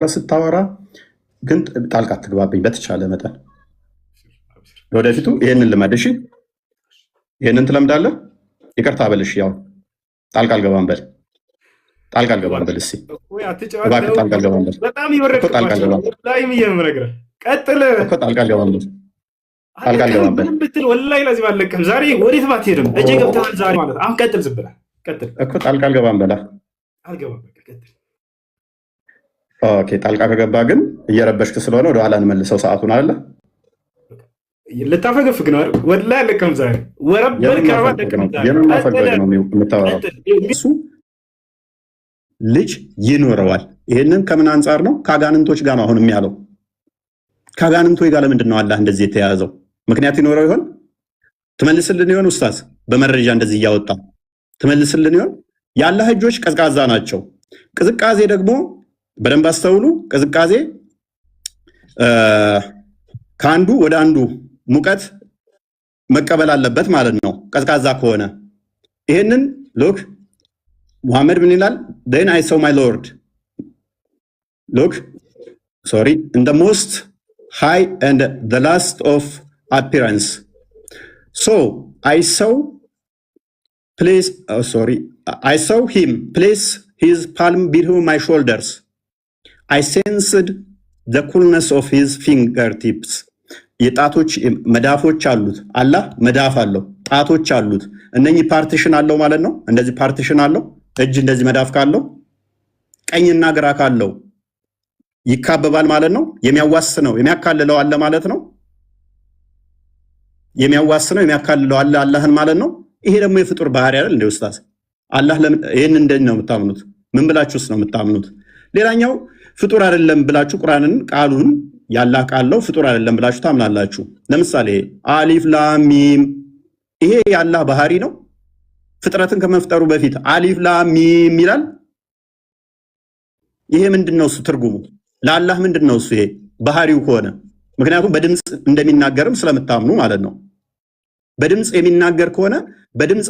ስታወራ ግን ጣልቃ አትግባብኝ በተቻለ መጠን። ለወደፊቱ ይሄንን ልመድ። እሺ፣ ይሄንን ትለምዳለህ። ይቅርታ በልሽ። ያው ጣልቃ አልገባም በል፣ ጣልቃ አልገባም በል። እስኪ እባክህ ጣልቃ አልገባም በል። በጣም ይወረድኩባቸው ላይ የምነግርህ ቀጥል እኮ ጣልቃ አልገባም በል፣ ጣልቃ አልገባም በል ብትል ወላሂ ለዚህ ባለቀም ዛሬ ወዴት ባትሄድም እጄ ገብተሃል ዛሬ ማለት አሁን ቀጥል፣ ዝም ብለህ ቀጥል እኮ ጣልቃ አልገባም በላ። አልገባም በቃ ቀጥል። ኦኬ፣ ጣልቃ ከገባ ግን እየረበሽክ ስለሆነ ወደ ኋላ እንመልሰው ሰዓቱን አለ። ልታፈገፍግ ነው አይደል? ወላሂ አለቀም ዛሬ ወረበር ከረባ ደቀም ዛሬ የምናፈገግ ነው የምታወራው። እሱ ልጅ ይኖረዋል። ይሄንን ከምን አንጻር ነው? ከአጋንንቶች ጋር ነው አሁን የሚያለው። ከአጋንንቶች ጋር ለምንድን ነው አላህ እንደዚህ የተያያዘው? ምክንያት ይኖረው ይሆን? ትመልስልን ይሆን ኡስታዝ? በመረጃ እንደዚህ እያወጣ ትመልስልን ይሆን? የአላህ እጆች ቀዝቃዛ ናቸው። ቅዝቃዜ ደግሞ በደንብ አስተውሉ። ቅዝቃዜ ከአንዱ ወደ አንዱ ሙቀት መቀበል አለበት ማለት ነው። ቀዝቃዛ ከሆነ ይሄንን ሎክ ሙሐመድ ምን ይላል? then I saw my lord look sorry in the most high and the last of appearance so I saw place I saw him place his palm between my shoulders I sensed the coolness of his fingertips የጣቶች መዳፎች አሉት። አላህ መዳፍ አለው፣ ጣቶች አሉት። እነኚህ ፓርቲሽን አለው ማለት ነው። እንደዚህ ፓርቲሽን አለው። እጅ እንደዚህ መዳፍ ካለው ቀኝና ግራ ካለው ይካበባል ማለት ነው። የሚያዋስነው የሚያካልለው አለ ማለት ነው። የሚያዋስነው የሚያካልለው አለ አላህን ማለት ነው። ይሄ ደግሞ የፍጡር ባህሪ አይደል እንዴ ኡስታዝ? አላህ ይሄን እንደዚህ ነው የምታምኑት? ምን ብላችሁስ ነው የምታምኑት? ሌላኛው ፍጡር አይደለም ብላችሁ ቁርአንን ቃሉን ያላህ ቃል ነው ፍጡር አይደለም ብላችሁ ታምናላችሁ። ለምሳሌ አሊፍ ላም ሚም ይሄ ያላህ ባህሪ ነው። ፍጥረትን ከመፍጠሩ በፊት አሊፍ ላም ሚም ይላል። ይሄ ምንድነው እሱ ትርጉሙ? ለአላህ ምንድነው እሱ ይሄ ባህሪው ከሆነ? ምክንያቱም በድምጽ እንደሚናገርም ስለምታምኑ ማለት ነው። በድምጽ የሚናገር ከሆነ በድምጽ